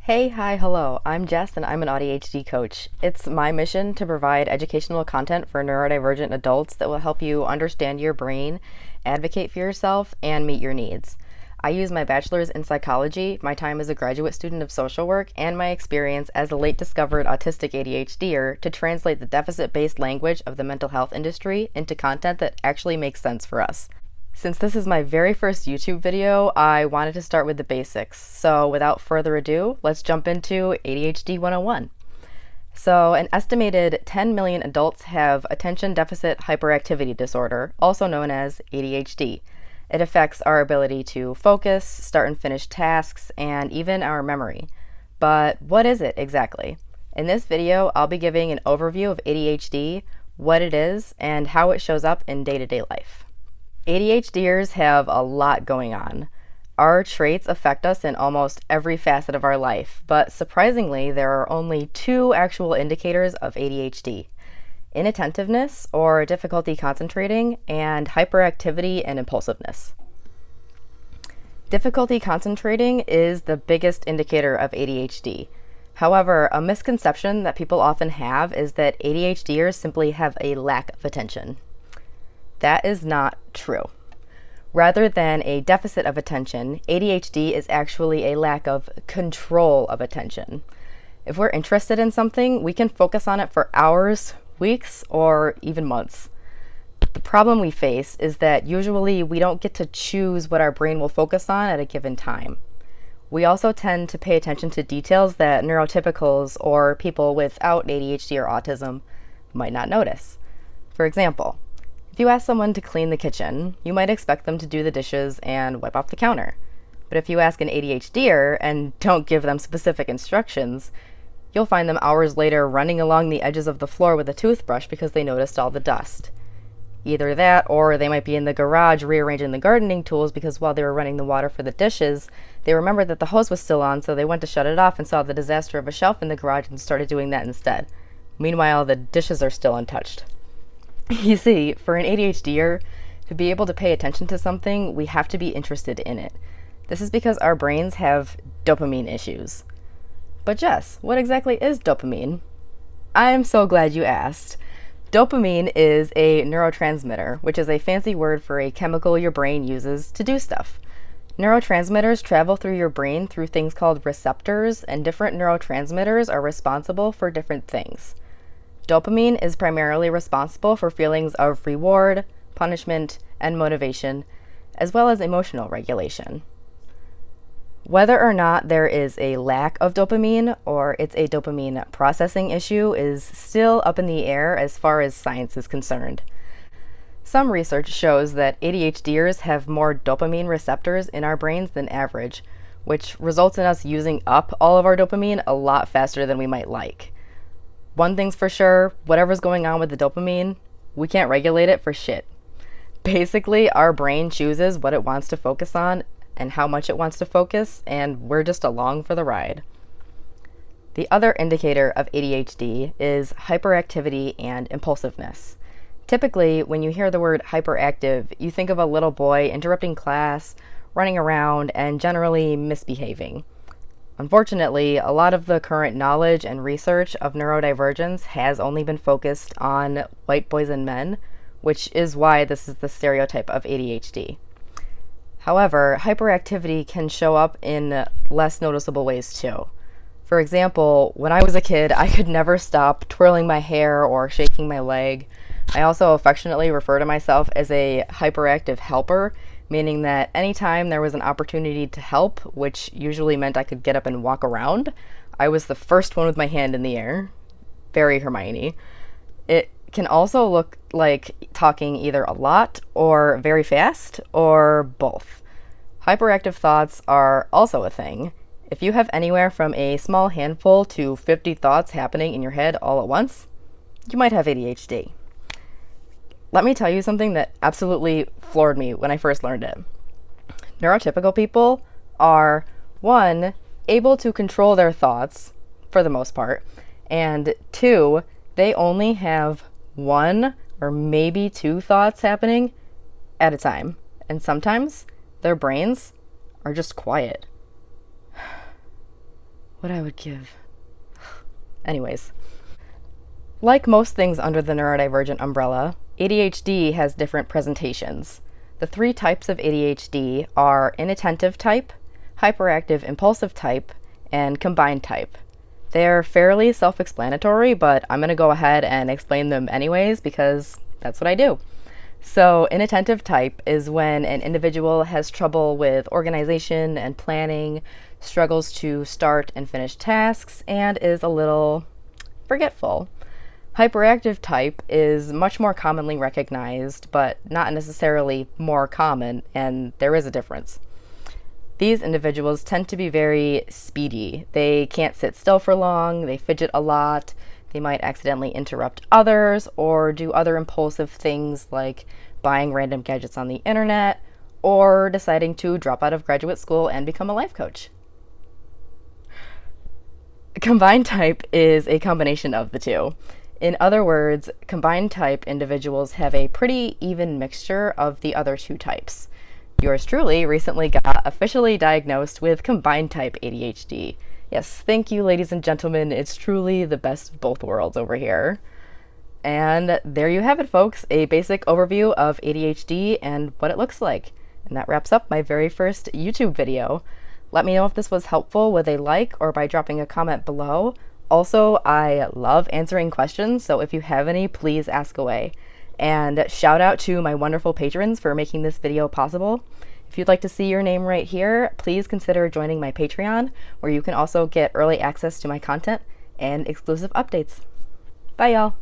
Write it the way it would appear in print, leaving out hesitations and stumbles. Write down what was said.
Hey, hi, hello. I'm Jess and I'm an AuDHD coach. It's my mission to provide educational content for neurodivergent adults that will help you understand your brain, advocate for yourself, and meet your needs. I use my bachelor's in psychology, my time as a graduate student of social work, and my experience as a late discovered autistic ADHDer to translate the deficit based language of the mental health industry into content that actually makes sense for us. Since this is my very first YouTube video, I wanted to start with the basics. So without further ado, let's jump into ADHD 101. So an estimated 10 million adults have attention deficit hyperactivity disorder, also known as ADHD. It affects our ability to focus, start and finish tasks, and even our memory. But what is it exactly? In this video, I'll be giving an overview of ADHD, what it is, and how it shows up in day-to-day life. ADHDers have a lot going on. Our traits affect us in almost every facet of our life, but surprisingly, there are only two actual indicators of ADHD: inattentiveness, or difficulty concentrating, and hyperactivity and impulsiveness. Difficulty concentrating is the biggest indicator of ADHD. However, a misconception that people often have is that ADHDers simply have a lack of attention. That is not true. Rather than a deficit of attention, ADHD is actually a lack of control of attention. If we're interested in something, we can focus on it for hours, weeks, or even months. The problem we face is that usually we don't get to choose what our brain will focus on at a given time. We also tend to pay attention to details that neurotypicals or people without ADHD or autism might not notice. For example, if you ask someone to clean the kitchen, you might expect them to do the dishes and wipe off the counter. But if you ask an ADHDer and don't give them specific instructions, you'll find them hours later running along the edges of the floor with a toothbrush because they noticed all the dust. Either that, or they might be in the garage rearranging the gardening tools because while they were running the water for the dishes, they remembered that the hose was still on, so they went to shut it off and saw the disaster of a shelf in the garage and started doing that instead. Meanwhile, the dishes are still untouched. You see, for an ADHDer, to be able to pay attention to something, we have to be interested in it. This is because our brains have dopamine issues. But Jess, what exactly is dopamine? I'm so glad you asked. Dopamine is a neurotransmitter, which is a fancy word for a chemical your brain uses to do stuff. Neurotransmitters travel through your brain through things called receptors, and different neurotransmitters are responsible for different things. Dopamine is primarily responsible for feelings of reward, punishment, and motivation, as well as emotional regulation. Whether or not there is a lack of dopamine or it's a dopamine processing issue is still up in the air as far as science is concerned. Some research shows that ADHDers have more dopamine receptors in our brains than average, which results in us using up all of our dopamine a lot faster than we might like. One thing's for sure, whatever's going on with the dopamine, we can't regulate it for shit. Basically, our brain chooses what it wants to focus on and how much it wants to focus, and we're just along for the ride. The other indicator of ADHD is hyperactivity and impulsiveness. Typically, when you hear the word hyperactive, you think of a little boy interrupting class, running around, and generally misbehaving. Unfortunately, a lot of the current knowledge and research of neurodivergence has only been focused on white boys and men, which is why this is the stereotype of ADHD. However, hyperactivity can show up in less noticeable ways too. For example, when I was a kid, I could never stop twirling my hair or shaking my leg. I also affectionately refer to myself as a hyperactive helper, meaning that anytime there was an opportunity to help, which usually meant I could get up and walk around, I was the first one with my hand in the air. Very Hermione. It can also look like talking either a lot or very fast or both. Hyperactive thoughts are also a thing. If you have anywhere from a small handful to 50 thoughts happening in your head all at once, you might have ADHD. Let me tell you something that absolutely floored me when I first learned it. Neurotypical people are, 1, able to control their thoughts, for the most part, and 2, they only have 1 or maybe 2 thoughts happening at a time. And sometimes their brains are just quiet. what I would give. Anyways, like most things under the neurodivergent umbrella, ADHD has different presentations. The 3 types of ADHD are inattentive type, hyperactive impulsive type, and combined type. They're fairly self-explanatory, but I'm going to go ahead and explain them anyways because that's what I do. So, inattentive type is when an individual has trouble with organization and planning, struggles to start and finish tasks, and is a little forgetful. Hyperactive type is much more commonly recognized, but not necessarily more common, and there is a difference. These individuals tend to be very speedy. They can't sit still for long, they fidget a lot, they might accidentally interrupt others, or do other impulsive things like buying random gadgets on the internet, or deciding to drop out of graduate school and become a life coach. Combined type is a combination of the two. In other words, combined type individuals have a pretty even mixture of the other 2 types. Yours truly recently got officially diagnosed with combined type ADHD. Yes, thank you, ladies and gentlemen. It's truly the best of both worlds over here. And there you have it, folks, a basic overview of ADHD and what it looks like. And that wraps up my very first YouTube video. Let me know if this was helpful with a like or by dropping a comment below. Also, I love answering questions, so if you have any, please ask away. And shout out to my wonderful patrons for making this video possible. If you'd like to see your name right here, please consider joining my Patreon, where you can also get early access to my content and exclusive updates. Bye, y'all.